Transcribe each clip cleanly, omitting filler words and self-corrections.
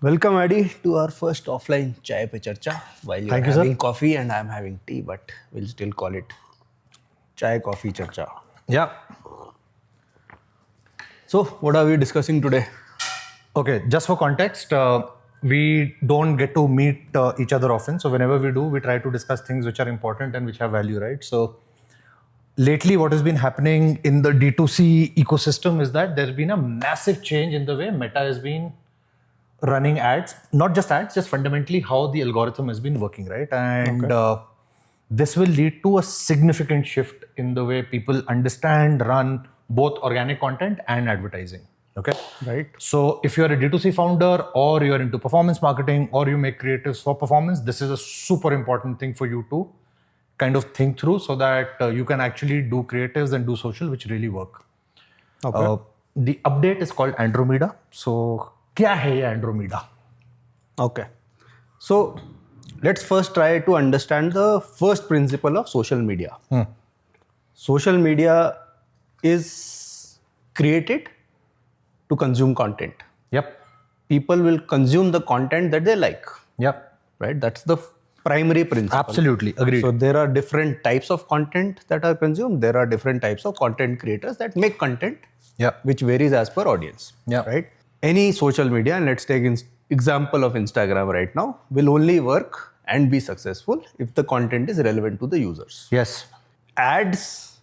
Welcome, Adi, to our first offline chai pe charcha. While you're Thank you, sir. having coffee and I'm having tea, but we'll still call it chai coffee charcha. Yeah. So, what are we discussing today? Okay, just for context, we don't get to meet each other often. So whenever we do, we try to discuss things which are important and which have value, right? So lately, what has been happening in the D2C ecosystem is that there's been a massive change in the way Meta has been running ads, not just ads, just fundamentally how the algorithm has been working, right? And this will lead to a significant shift in the way people understand, run both organic content and advertising. Okay. Right. So if you're a D2C founder or you're into performance marketing or you make creatives for performance, this is a super important thing for you to kind of think through so that you can actually do creatives and do social, which really work. Okay. The update is called Andromeda. So क्या है ये Andromeda? Okay. So, let's first try to understand the first principle of social media. Social media is created to consume content. Yep. People will consume the content that they like, Yep. right? That's the primary principle. Absolutely. Agreed. So there are different types of content that are consumed. There are different types of content creators that make content, which varies as per audience. Right. Any social media, and let's take example of Instagram right now, will only work and be successful if the content is relevant to the users. Yes. Ads,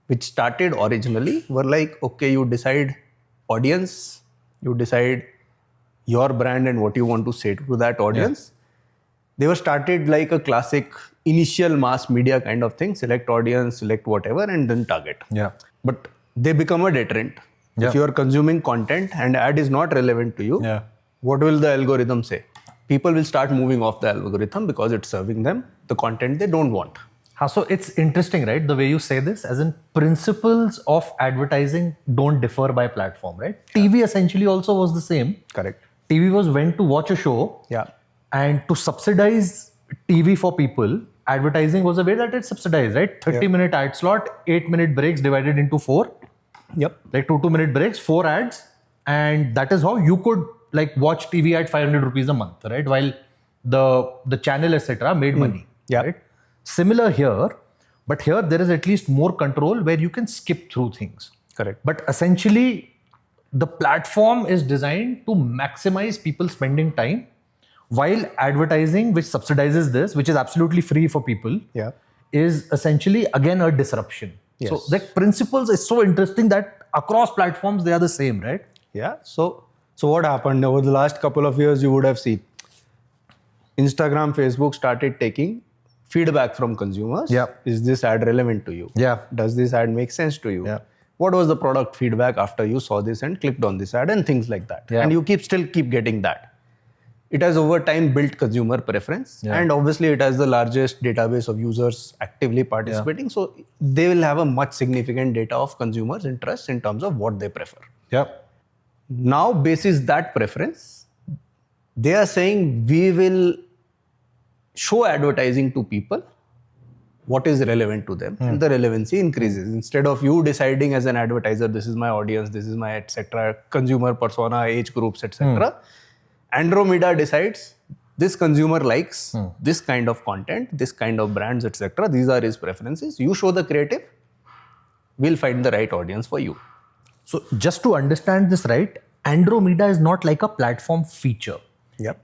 which started originally, were like, okay, you decide audience, you decide your brand and what you want to say to that audience. They were started like a classic initial mass media kind of thing, select audience, select whatever, and then target. But they become a deterrent. If you are consuming content and ad is not relevant to you, what will the algorithm say? People will start moving off the algorithm because it's serving them the content they don't want. So it's interesting, right? The way you say this, as in principles of advertising don't differ by platform, right? TV essentially also was the same. Correct. TV was when to watch a show. And to subsidize TV for people, advertising was a way that it's subsidized, right? 30-minute ad slot, 8-minute breaks divided into 4. Like 2-minute breaks, 4 ads. And that is how you could like watch TV at 500 rupees a month, right? While the channel, etc. made money. Right? Similar here, but here there is at least more control where you can skip through things. Correct. But essentially, the platform is designed to maximize people spending time, while advertising, which subsidizes this, which is absolutely free for people, is essentially again a disruption. So the principles is so interesting that across platforms they are the same, right? So what happened over the last couple of years? You would have seen Instagram, Facebook started taking feedback from consumers. Is this ad relevant to you? Does this ad make sense to you? What was the product feedback after you saw this and clicked on this ad and things like that? And you still keep getting that. It has over time built consumer preference, and obviously it has the largest database of users actively participating. So they will have a much significant data of consumers' interest in terms of what they prefer. Now, basis that preference, they are saying we will show advertising to people what is relevant to them, and the relevancy increases. Instead of you deciding as an advertiser, this is my audience, this is my etc., consumer persona, age groups, etc. Andromeda decides this consumer likes this kind of content, this kind of brands, etc. These are his preferences. You show the creative, we'll find the right audience for you. So just to understand this right, Andromeda is not like a platform feature.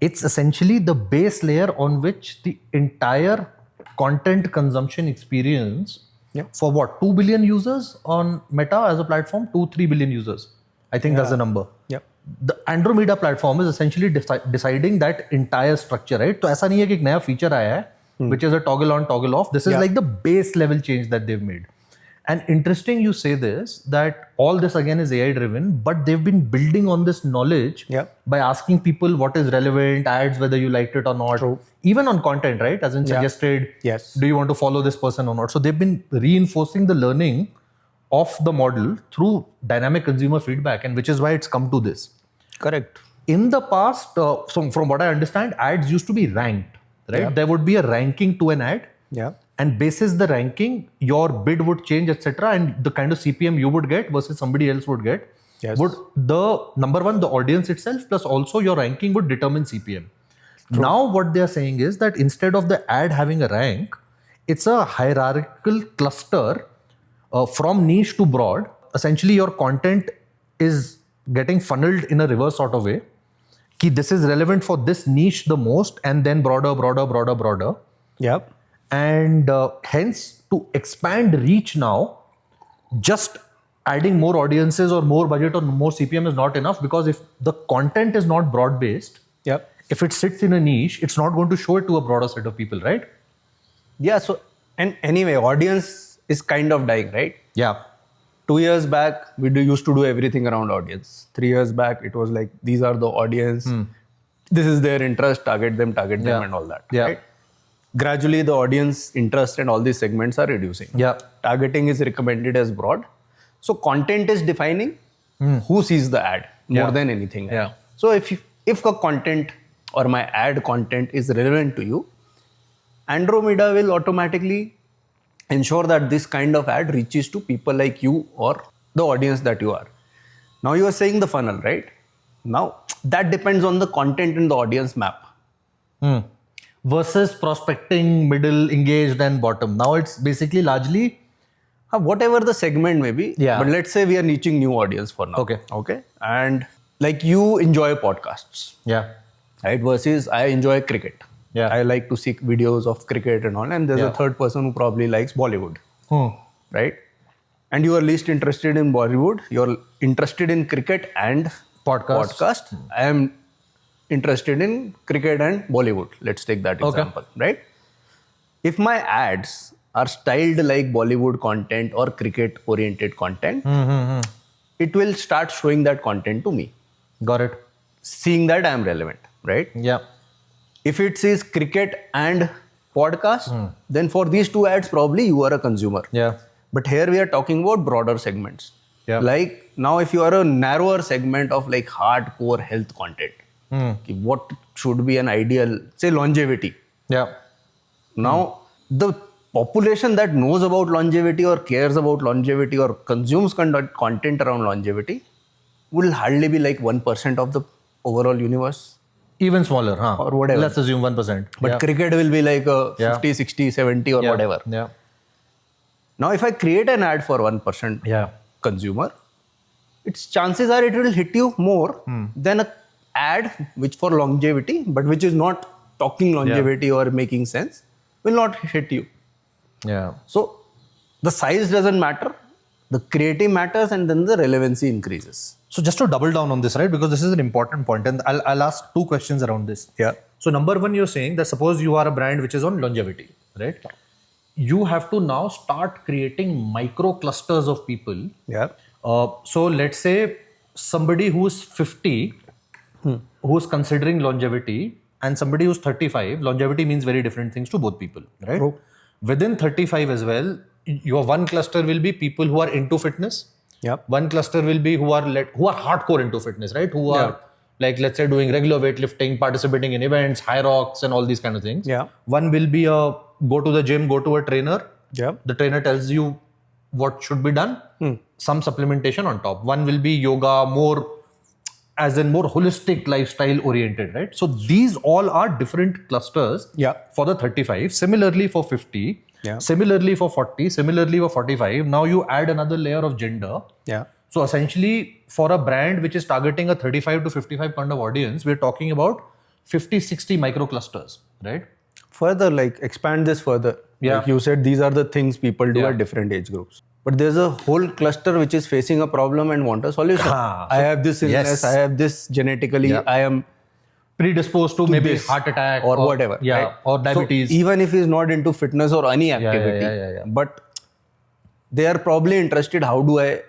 It's essentially the base layer on which the entire content consumption experience for what, 2 billion users on Meta as a platform, 2-3 billion users. I think that's the number. The Andromeda platform is essentially deciding that entire structure, right? So ऐसा नहीं है कि एक नया feature आया है, which is a toggle on, toggle off. This is like the base level change that they've made. And interesting you say this, that all this again is AI driven, but they've been building on this knowledge by asking people what is relevant, ads, whether you liked it or not. Even on content, right? As in suggested, do you want to follow this person or not? So they've been reinforcing the learning of the model through dynamic consumer feedback, and which is why it's come to this. Correct. In the past, so from what I understand, ads used to be ranked, right? There would be a ranking to an ad. And basis the ranking, your bid would change, etc. And the kind of CPM you would get versus somebody else would get Yes. would the number one, the audience itself plus also your ranking would determine CPM. Now what they are saying is that instead of the ad having a rank, it's a hierarchical cluster from niche to broad. Essentially, your content is getting funneled in a reverse sort of way. This is relevant for this niche the most, and then broader. Yep. And hence, to expand reach now, just adding more audiences or more budget or more CPM is not enough, because if the content is not broad based, Yep. if it sits in a niche, it's not going to show it to a broader set of people, right? Yeah. So, and anyway, audience is kind of dying, right? Yeah. 2 years back, we used to do everything around audience. 3 years back, it was like, these are the audience. This is their interest, target them and all that. Yeah. Right? Gradually, the audience interest and all these segments are reducing. Yeah. Targeting is recommended as broad. So content is defining who sees the ad more than anything else. Yeah. So if a content or my ad content is relevant to you, Andromeda will automatically ensure that this kind of ad reaches to people like you or the audience that you are. Now you are saying the funnel, right? Now that depends on the content in the audience map. Versus prospecting, middle, engaged, and bottom. Now it's basically largely Whatever the segment may be, Yeah. but let's say we are reaching new audience for now. Okay. And like you enjoy podcasts, right? Versus I enjoy cricket. Yeah. I like to see videos of cricket and all. And there's a third person who probably likes Bollywood, right? And you are least interested in Bollywood. You're interested in cricket and podcast. I am interested in cricket and Bollywood. Let's take that example, right? If my ads are styled like Bollywood content or cricket oriented content, it will start showing that content to me. Got it. Seeing that I am relevant, right? Yeah. If it says cricket and podcast, then for these two ads, probably you are a consumer. Yeah. But here we are talking about broader segments. Yeah. Like now, if you are a narrower segment of like hardcore health content, what should be an ideal, say longevity. Yeah. Now, the population that knows about longevity or cares about longevity or consumes content around longevity will hardly be like 1% of the overall universe. Even smaller, Or whatever. Let's assume 1%. But cricket will be like a 50, 60, 70 or whatever. Yeah. Now, if I create an ad for 1% consumer, its chances are it will hit you more than a ad which for longevity, but which is not talking longevity or making sense, will not hit you. Yeah. So the size doesn't matter, the creative matters, and then the relevancy increases. So just to double down on this, right? Because this is an important point, and I'll ask two questions around this. Yeah. So number one, you're saying that suppose you are a brand which is on longevity, right? You have to now start creating micro clusters of people. Yeah. So let's say somebody who's 50, who's considering longevity, and somebody who's 35, longevity means very different things to both people, right? True. Within 35 as well, your one cluster will be people who are into fitness. Yep. One cluster will be who are hardcore into fitness, right? Who are like, let's say, doing regular weightlifting, participating in events, high rocks, and all these kind of things. Yeah. One will be go to the gym, go to a trainer. Yeah. The trainer tells you what should be done. Some supplementation on top. One will be yoga, more holistic lifestyle oriented, right? So these all are different clusters for the 35. Similarly for 50. Yeah. Similarly for 40. Similarly for 45. Now you add another layer of gender. Yeah. So essentially for a brand which is targeting a 35 to 55 kind of audience, we're talking about 50, 60 micro clusters, right? Further, like expand this further. Yeah. Like you said, these are the things people do at different age groups. But there's a whole cluster which is facing a problem and want a solution. I have this illness, I have this genetically, I am predisposed to maybe heart attack or whatever. Right? Or diabetes. So even if he's not into fitness or any activity, but they are probably interested, how do I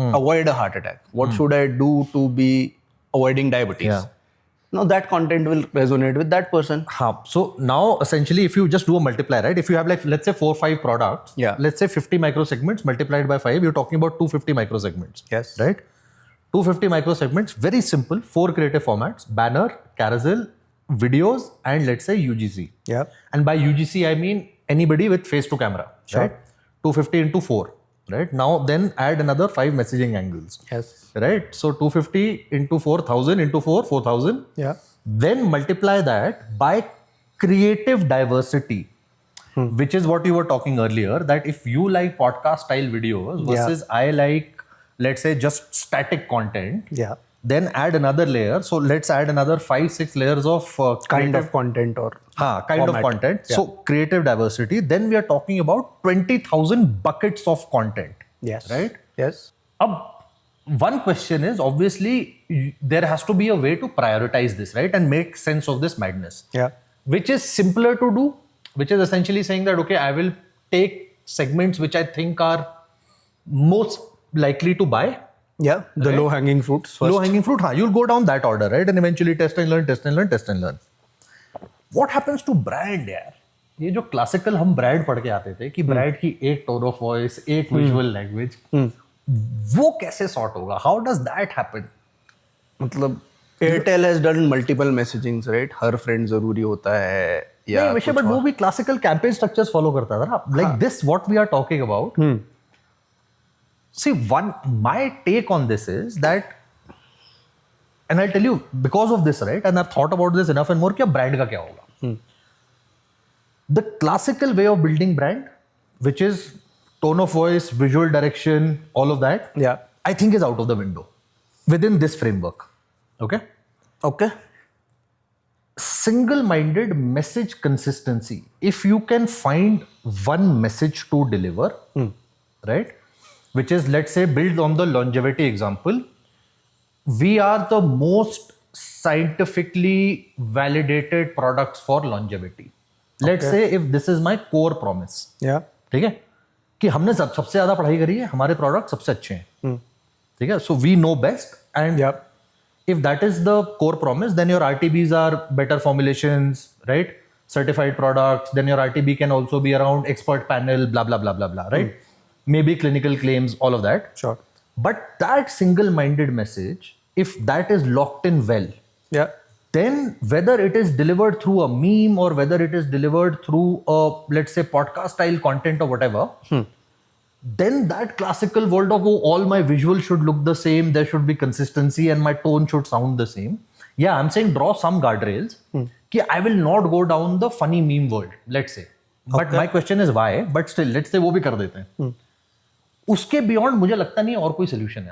avoid a heart attack? What should I do to be avoiding diabetes? Yeah. Now that content will resonate with that person. So now essentially if you just do a multiply, right? If you have like, let's say 4 or 5 products, let's say 50 micro segments multiplied by 5, you're talking about 250 micro segments. Yes. Right? 250 micro segments, very simple, 4 creative formats, banner, carousel, videos, and let's say UGC. Yeah. And by UGC, I mean anybody with face to camera, right? 250 into 4. right? Now then add another 5 messaging angles. Yes. Right? So 250 into 4,000 into 4,000. Yeah. Then multiply that by creative diversity, which is what you were talking earlier, that if you like podcast style videos versus I like, let's say, just static content, then add another layer. So let's add another 5-6 layers of kind of content or kind of content. Yeah. So creative diversity. Then we are talking about 20,000 buckets of content. Yes. Right? Yes. One question is, obviously, there has to be a way to prioritize this, right? And make sense of this madness. Yeah. Which is simpler to do, which is essentially saying that, okay, I will take segments which I think are most likely to buy. Yeah. The low hanging fruits first. Low hanging fruit, you'll go down that order, right? And eventually test and learn, test and learn, test and learn. What happens to brand, यार? ये जो classical हम brand पढ़ के आते थे कि brand की एक टोन ऑफ वॉइस, एक विजुअल लैंग्वेज, वो कैसे सॉर्ट होगा? How does that happen? मतलब Airtel has done multiple messagings, right? हर फ्रेंड जरूरी होता है या नहीं, बट वो भी क्लासिकल कैंपेन स्ट्रक्चर्स फॉलो करता था ना, like this what we are talking about. See, my take on this is that, and I'll tell you because of this, right? And I've thought about this enough and more. क्या brand का क्या होगा? The classical way of building brand, which is tone of voice, visual direction, all of that, I think is out of the window within this framework. Okay. Single-minded message consistency. If you can find one message to deliver, right? Which is, let's say, build on the longevity example. We are the most scientifically validated products for longevity. Let's say if this is my core promise. ठीक है? कि हमने सबसे ज़्यादा पढ़ाई करी है, हमारे प्रोडक्ट सबसे अच्छे हैं. ठीक है? So we know best, and if that is the core promise, then your RTBs are better formulations, right? Certified products. Then your RTB can also be around expert panel, blah blah blah blah blah, right? Maybe clinical claims, all of that. Sure. But that single-minded message, if that is locked in well, then whether it is delivered through a meme or whether it is delivered through a, let's say, podcast-style content or whatever, then that classical world of, oh, all my visuals should look the same, there should be consistency and my tone should sound the same. Yeah, I'm saying draw some guardrails. Ki I will not go down the funny meme world, let's say. But my question is why? But still, let's say वो भी कर देते हैं. उसके beyond मुझे लगता नहीं और कोई सोल्यूशन है.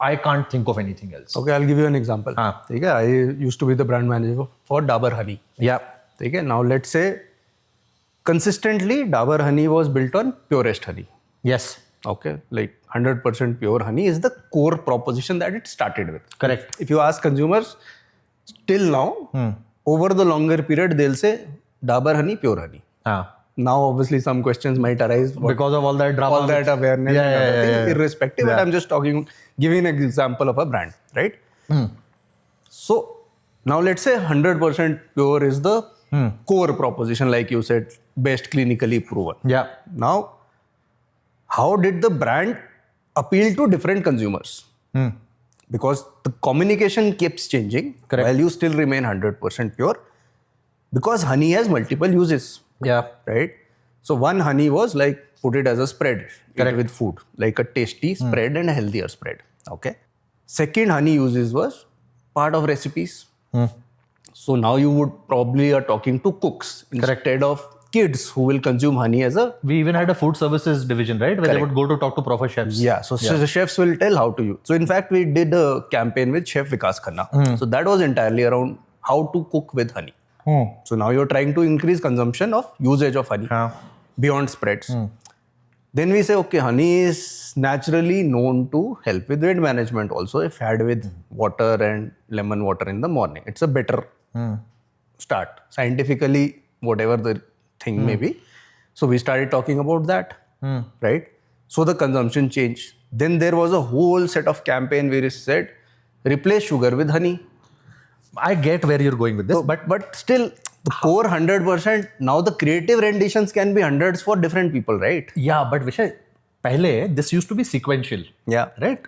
I can't think of anything else. Okay, I'll give you an example. ठीक है, I used to be the brand manager for Dabur Honey. Yeah. ठीक है, now let's say consistently Dabur Honey was built on purest honey. Yes. Okay, like 100% pure honey is the core proposition that it started with. Correct. If you ask consumers till now, over the longer period they'll say Dabur Honey, pure honey. Now obviously some questions might arise because of all that drama, all that awareness, irrespective. But I'm just giving an example of a brand, right? So now let's say 100% pure is the core proposition, like you said, best clinically proven. Yeah. Now, how did the brand appeal to different consumers? Because the communication keeps changing. Correct. While you still remain 100% pure, because honey has multiple uses. Yeah. Right? So one honey was like, put it as a spread with food, like a tasty spread and a healthier spread. Okay. Second honey uses was part of recipes. So now you would probably are talking to cooks instead of kids who will consume honey as a... We even had a food services division, right? Where they would go to talk to proper chefs. Yeah. So the chefs will tell how to use. So in fact, we did a campaign with Chef Vikas Khanna. So that was entirely around how to cook with honey. So now you're trying to increase consumption of usage of honey beyond spreads. Then we say, okay, honey is naturally known to help with weight management also if had with water and lemon water in the morning. It's a better start. Scientifically, whatever the thing may be. So we started talking about that, right? So the consumption changed. Then there was a whole set of campaign where it said, replace sugar with honey. I get where you're going with this, so, but still the core 100%, now the creative renditions can be hundreds for different people, right? Yeah, but Vishay, पहले this used to be sequential. Yeah. Right?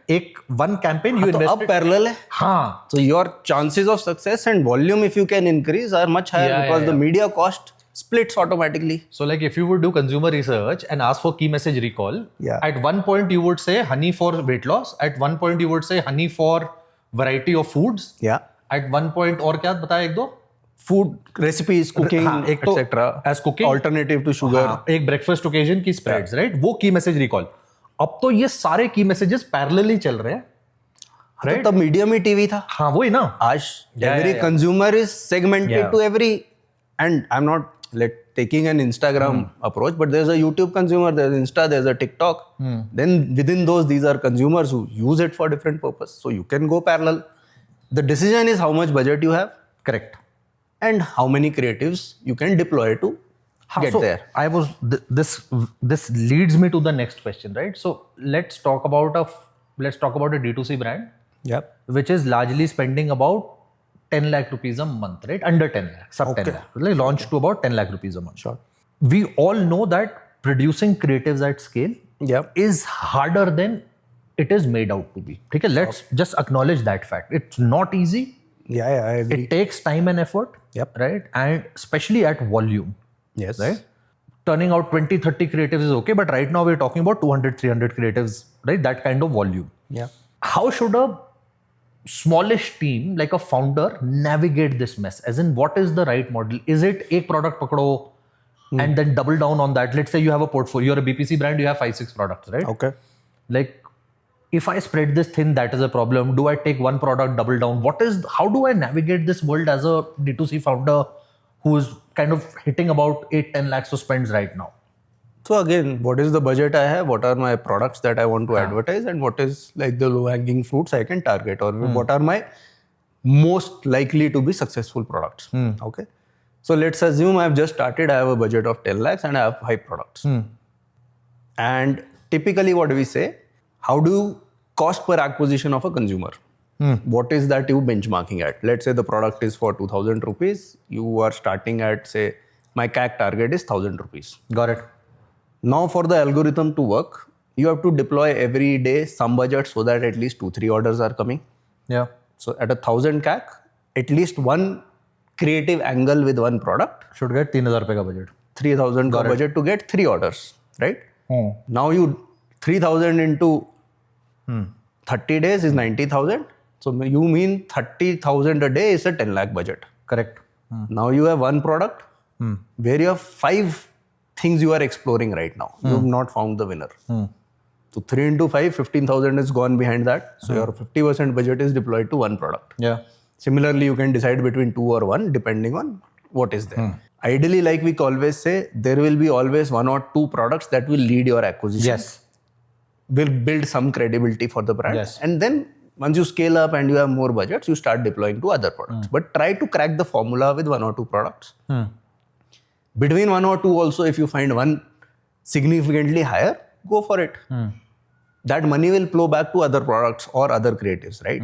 One campaign you invested. अब parallel है. So your chances of success and volume, if you can increase, are much higher because the media cost splits automatically. So like if you would do consumer research and ask for key message recall, at one point you would say honey for weight loss. At one point you would say honey for variety of foods. Yeah. At one point और क्या बताया एक दो? Food recipes, cooking, etc. As cooking. Alternative to sugar. एक breakfast occasion की spreads, right? वो key message recall. अब तो ये सारे key messages parallelly चल रहे हैं. Right? तो medium ही TV था. हाँ वही ना. आज every consumer is segmented to every, and I'm not taking an Instagram approach, but there's a YouTube consumer, there's Insta, there's a TikTok. Then within those, these are consumers who use it for different purpose. So you can go parallel. The decision is how much budget you have. Correct. And how many creatives you can deploy to get there. This leads me to the next question, right? So let's talk about a D2C brand, which is largely spending about 10 lakh rupees a month, right? Under 10 lakh, sub 10 lakh. Like launched to about 10 lakh rupees a month. Sure. We all know that producing creatives at scale is harder than it is made out to be. Okay, let's just acknowledge that fact. It's not easy. Yeah, I agree. It takes time and effort, right? And especially at volume. Yes. Right? Turning out 20, 30 creatives is okay, but right now we're talking about 200, 300 creatives, right? That kind of volume. Yeah. How should a smallish team, like a founder, navigate this mess? As in, what is the right model? Is it a product pakdo and then double down on that? Let's say you have a portfolio, you're a BPC brand, you have 5-6 products, right? Okay. Like, if I spread this thin, that is a problem. Do I take one product, double down? How do I navigate this world as a D2C founder who is kind of hitting about 8-10 lakhs of spends right now? So again, what is the budget I have? What are my products that I want to advertise? And what is like the low-hanging fruits I can target? Or what are my most likely to be successful products? Okay. So let's assume I've just started. I have a budget of 10 lakhs and I have 5 products. And typically what we say, how do you cost per acquisition of a consumer? What is that you benchmarking at? Let's say the product is for 2,000 rupees. You are starting at, say, my CAC target is 1,000 rupees. Got it. Now for the algorithm to work, you have to deploy every day some budget so that at least 2-3 orders are coming. Yeah. So at 1,000 CAC, at least one creative angle with one product should get 3,000 rupees ka budget. 3,000 ka budget to get 3 orders, right? Now you 3,000 into 30 days is 90,000. So you mean 30,000 a day is a 10 lakh budget. Correct. Now you have one product where you have 5 things you are exploring right now. You have not found the winner. So 3 into 5, 15,000 is gone behind that. So your 50% budget is deployed to one product. Yeah. Similarly, you can decide between 2 or 1 depending on what is there. Ideally, like we always say, there will be always 1 or 2 products that will lead your acquisition. Yes. Will build some credibility for the brand. Yes. And then once you scale up and you have more budgets, you start deploying to other products. But try to crack the formula with 1 or 2 products. Between 1 or 2 also, if you find one significantly higher, go for it. That money will flow back to other products or other creatives, right?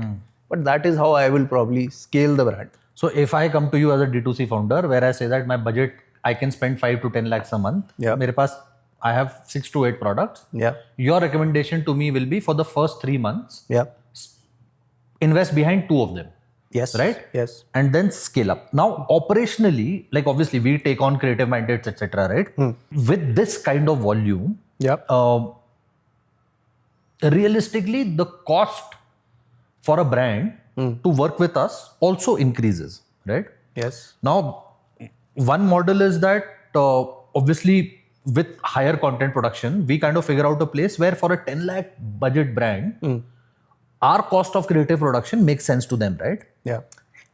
But that is how I will probably scale the brand. So if I come to you as a D2C founder, where I say that my budget, I can spend 5 to 10 lakhs a month. Mere paas, I have 6 to 8 products. Your recommendation to me will be for the first 3 months, invest behind 2 of them. Yes. Right? Yes. And then scale up. Now, operationally, like obviously we take on creative mandates, etc. Right? With this kind of volume, realistically, the cost for a brand to work with us also increases, right? Yes. Now, one model is that obviously with higher content production, we kind of figure out a place where for a 10 lakh budget brand, our cost of creative production makes sense to them, right? Yeah.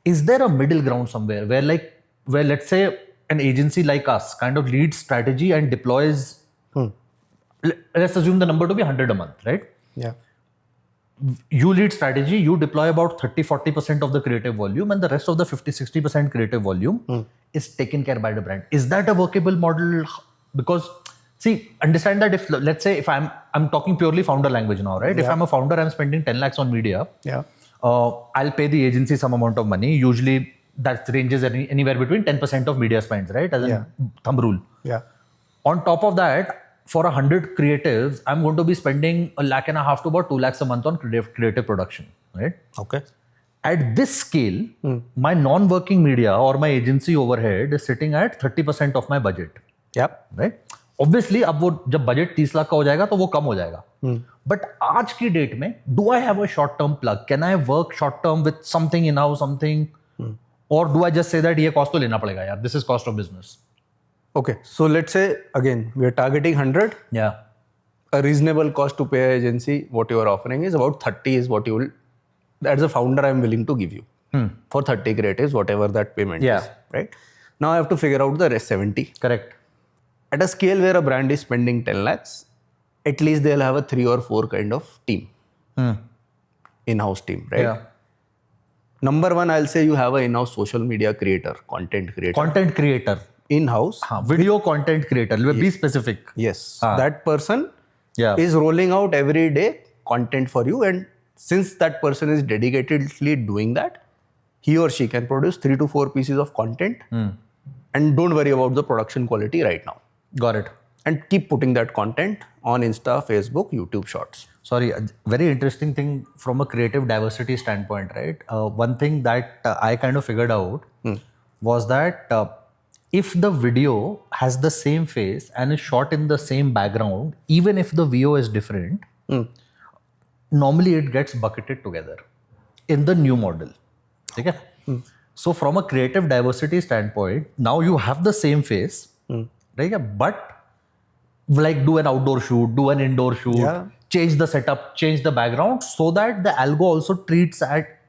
Is there a middle ground somewhere where let's say an agency like us kind of leads strategy and deploys, let's assume the number to be 100 a month, right? Yeah. You lead strategy, you deploy about 30-40% of the creative volume and the rest of the 50-60% creative volume is taken care by the brand. Is that a workable model? Because see, understand that if, let's say if I'm talking purely founder language now, right? If I'm a founder, I'm spending 10 lakhs on media. I'll pay the agency some amount of money. Usually that ranges anywhere between 10% of media spends, right? As a thumb rule. On top of that, for 100 creatives, I'm going to be spending 1.5 lakh to about 2 lakhs a month on creative production, right? Okay. At this scale, my non-working media or my agency overhead is sitting at 30% of my budget. Yep. Right? Obviously, अब वो जब budget 30 lakh का हो जाएगा तो वो कम हो जाएगा. But आज की डेट में, do I have a short-term plug? Can I work short-term with something in-house, something? Or do I just say that ये cost तो लेना पड़ेगा यार? This is cost of business. Okay, so let's say again we are targeting 100. Yeah. A reasonable cost to pay agency, what you are offering is about 30 is what you will, as a founder, I'm willing to give you for 30 creatives, whatever that payment is. Right? Now I have to figure out the rest 70. Correct. At a scale where a brand is spending 10 lakhs, at least they'll have a 3 or 4 kind of team, in-house team, right? Yeah. Number one, I'll say you have an in-house social media creator, content creator. Content creator. In-house. Video content creator. Be specific. Yes. That person is rolling out every day content for you, and since that person is dedicatedly doing that, he or she can produce 3 to 4 pieces of content and don't worry about the production quality right now. Got it. And keep putting that content on Insta, Facebook, YouTube Shorts. Sorry, a very interesting thing from a creative diversity standpoint, right? One thing that I kind of figured out was that if the video has the same face and is shot in the same background, even if the VO is different, normally it gets bucketed together in the new model. Okay? So from a creative diversity standpoint, now you have the same face, right? But like do an outdoor shoot, do an indoor shoot, change the setup, change the background, so that the algo also treats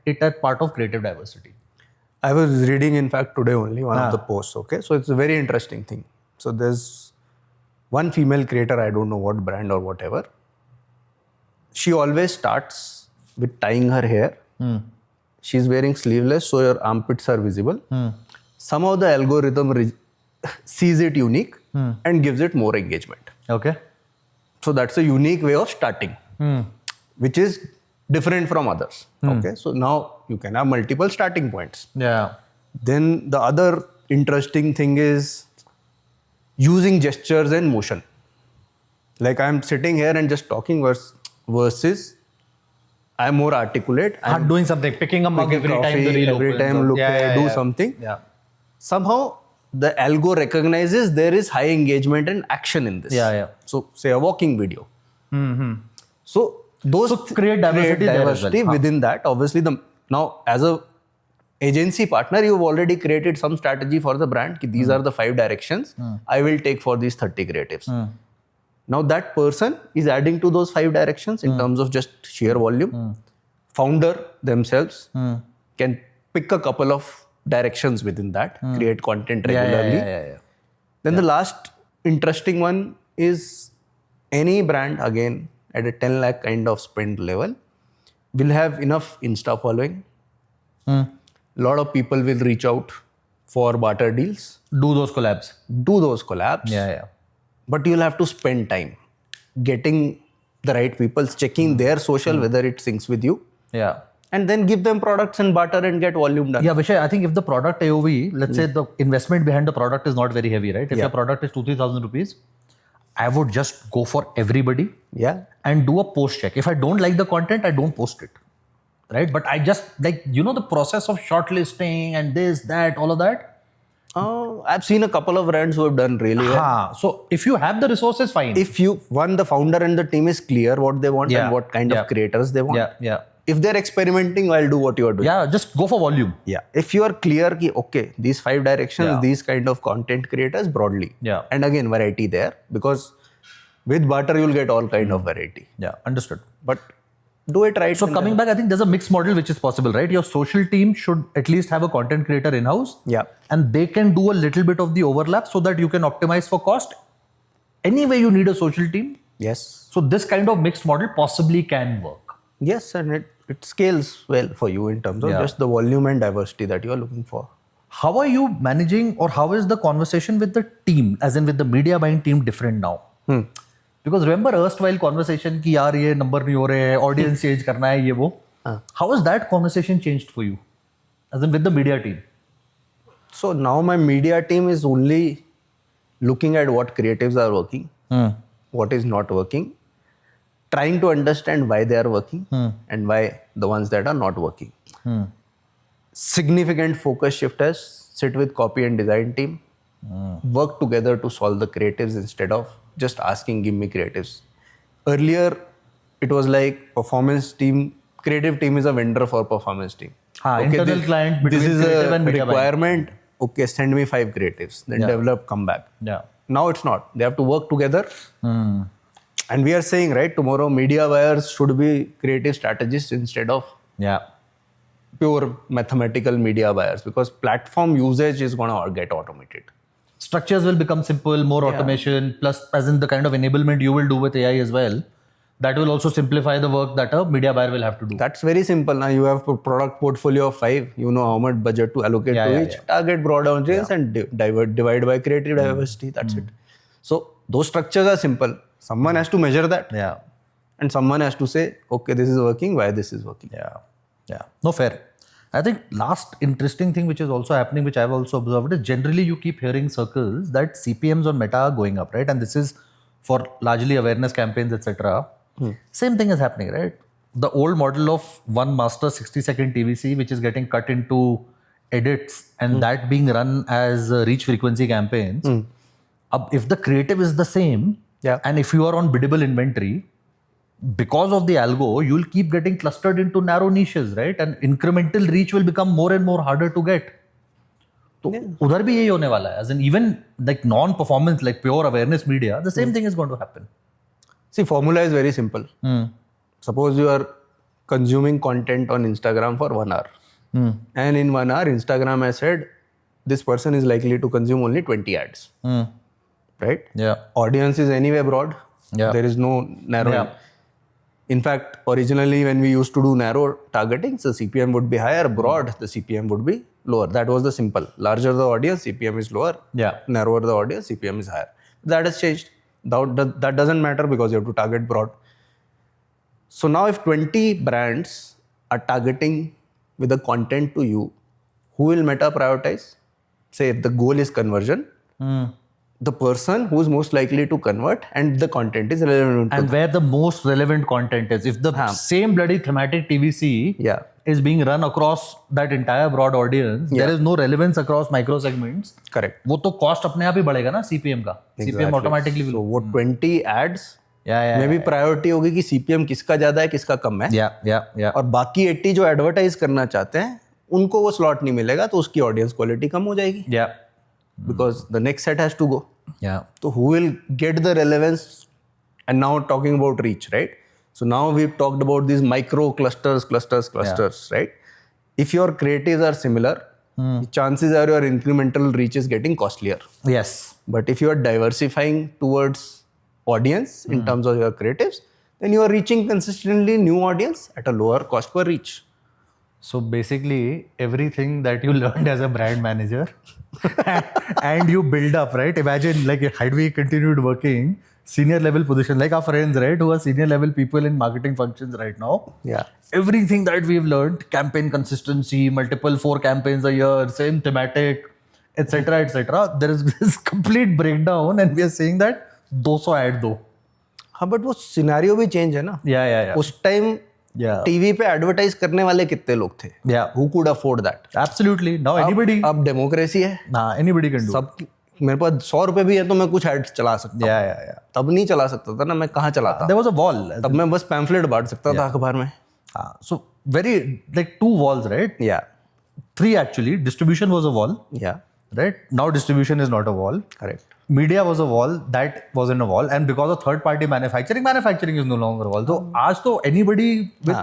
it as part of creative diversity. I was reading, in fact, today only one of the posts. Okay, so it's a very interesting thing. So there's one female creator, I don't know what brand or whatever. She always starts with tying her hair. She's wearing sleeveless, so her armpits are visible. Somehow the algorithm sees it unique and gives it more engagement. Okay. So that's a unique way of starting, which is different from others. Okay, so now you can have multiple starting points. Yeah. Then the other interesting thing is using gestures and motion. Like I'm sitting here and just talking versus I'm more articulate. I'm doing something, picking a mug every time the reel every time look do something. Yeah. Somehow the algo recognizes there is high engagement and action in this. Yeah. So say a walking video. So those create diversity within that. Obviously, now as a agency partner, you've already created some strategy for the brand. These are the 5 directions I will take for these 30 creatives. Now that person is adding to those 5 directions in terms of just sheer volume. Founder themselves can pick a couple of directions within that, create content regularly. Then the last interesting one is any brand, again, at a 10 lakh kind of spend level, will have enough Insta following. A lot of people will reach out for barter deals. Do those collabs. Yeah. But you'll have to spend time getting the right people, checking their social, whether it syncs with you. Yeah. And then give them products and barter and get volume done. Yeah, Vishay, I think if the product AOV, let's say the investment behind the product is not very heavy, right? If your product is 2,000-3,000 rupees, I would just go for everybody and do a post check. If I don't like the content, I don't post it, right? But I just the process of shortlisting and this, that, all of that. I've seen a couple of brands who have done really well. So if you have the resources, fine. If the founder and the team is clear what they want and what kind of creators they want. If they're experimenting, I'll do what you are doing. Yeah, just go for volume. Yeah. If you are clear, okay, these 5 directions, these kind of content creators broadly. Yeah. And again, variety there, because with barter, you'll get all kind of variety. Yeah, understood. But do it right. So coming back, I think there's a mixed model which is possible, right? Your social team should at least have a content creator in-house. Yeah. And they can do a little bit of the overlap so that you can optimize for cost. Anyway, you need a social team. Yes. So this kind of mixed model possibly can work. Yes, and it scales well for you in terms of just the volume and diversity that you are looking for. How are you managing, or how is the conversation with the team, as in with the media buying team, different now? Because remember erstwhile conversation ki yaar ye number nahi ho rahe hai, audience change karna hai, ye wo. How has that conversation changed for you, as in with the media team? So now my media team is only looking at what creatives are working, what is not working, trying to understand why they are working and why the ones that are not working. significant focus shift is sit with copy and design team, work together to solve the creatives instead of just asking, give me creatives. Earlier, it was like performance team, creative team is a vendor for performance team. Internal client between this is creative a and media buying. requirement. Okay, send me 5 creatives, then develop, come back. Yeah. Now it's not. They have to work together. And we are saying, right, tomorrow media buyers should be creative strategists instead of pure mathematical media buyers, because platform usage is going to get automated. Structures will become simple, more automation, plus as in the kind of enablement you will do with AI as well. That will also simplify the work that a media buyer will have to do. That's very simple. Now you have a product portfolio of 5. You know how much budget to allocate to each. Target broad audience and divide by creative diversity. That's it. So those structures are simple. Someone has to measure that. Yeah. And someone has to say, okay, this is working, why this is working. Yeah. No, fair. I think last interesting thing which is also happening, which I've also observed, is generally you keep hearing circles that CPMs on Meta are going up, right? And this is for largely awareness campaigns, etc. Same thing is happening, right? The old model of one master 60-second TVC, which is getting cut into edits and that being run as reach frequency campaigns. If the creative is the same, and if you are on biddable inventory, because of the algo, you'll keep getting clustered into narrow niches, right? And incremental reach will become more and more harder to get. So, udhar bhi yahi hone wala hai. As in, even like non-performance, like pure awareness media, the same thing is going to happen. See, formula is very simple. Suppose you are consuming content on Instagram for 1 hour. And in 1 hour, Instagram has said, this person is likely to consume only 20 ads. Right? Yeah. Audience is anyway broad. There is no narrow. In fact, originally when we used to do narrow targeting, the CPM would be higher. Broad, the CPM would be lower. That was the simple. Larger the audience, CPM is lower. Narrower the audience, CPM is higher. That has changed. That doesn't matter because you have to target broad. So now if 20 brands are targeting with the content to you, who will Meta prioritize? Say if the goal is conversion, the person who is most likely to convert and the content is relevant to and where the most relevant content is. If the same bloody thematic TVC is being run across that entire broad audience, there is no relevance across micro segments. Correct. वो तो cost अपने आप ही बढ़ेगा ना CPM का. CPM automatically will. So वो 20 ads में भी प्रायोरिटी होगी कि CPM किसका ज्यादा है किसका कम है. और बाकी 80 जो एडवर्टाइज करना चाहते हैं उनको वो स्लॉट नहीं मिलेगा तो उसकी ऑडियंस क्वालिटी कम हो जाएगी. Because the next set has to go. So who will get the relevance? And now talking about reach, right? So now we've talked about these micro clusters, right? If your creatives are similar, chances are your incremental reach is getting costlier. Yes. But if you are diversifying towards audience in terms of your creatives, then you are reaching consistently new audience at a lower cost per reach. So basically, everything that you learned as a brand manager and you build up, right? Imagine like had we continued working senior level position, like our friends, right? Who are senior level people in marketing functions right now. Everything that we've learned, campaign consistency, multiple 4 campaigns a year, same thematic, etc. There is this complete breakdown and we are saying that 200 ad do. हाँ but वो scenario भी change है ना. उस time TV पे advertise करने वाले कितने लोग थे? Who could afford that? Absolutely. Now anybody. अब डेमोक्रेसी है. Anybody can do. सब मेरे पास 100 रुपए भी है तो मैं कुछ एड चला सकता हूँ. तब नहीं चला सकता था ना. मैं कहाँ चलाता? There was a wall. तब मैं बस पैम्फलेट बांट सकता था अखबार में. So very like 2 walls, right? 3 actually. Distribution was a wall. Right? Now distribution is not a wall. Correct. Media was a wall, that wasn't a wall, and because of third-party manufacturing is no longer a wall. So, आज तो anybody with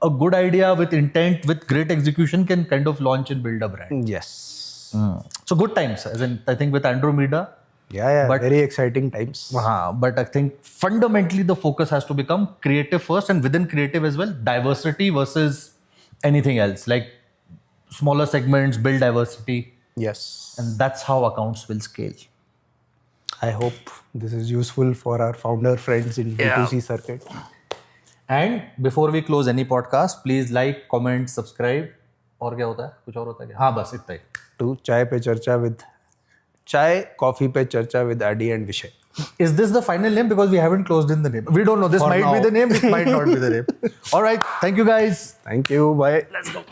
a good idea, with intent, with great execution can kind of launch and build a brand. Yes. So good times, as in I think with Andromeda. But very exciting times. But I think fundamentally the focus has to become creative first, and within creative as well, diversity versus anything else. Like smaller segments, build diversity. Yes. And that's how accounts will scale. I hope this is useful for our founder friends in B2C circuit. And before we close any podcast, please like, comment, subscribe. और क्या होता है? कुछ और होता है क्या? हाँ बस इतना ही. To Coffee पे चर्चा with Adi and Vishay. Is this the final name? Because we haven't closed in the name. We don't know. This might be the name. It might not be the name. All right. Thank you guys. Thank you. Bye. Let's go.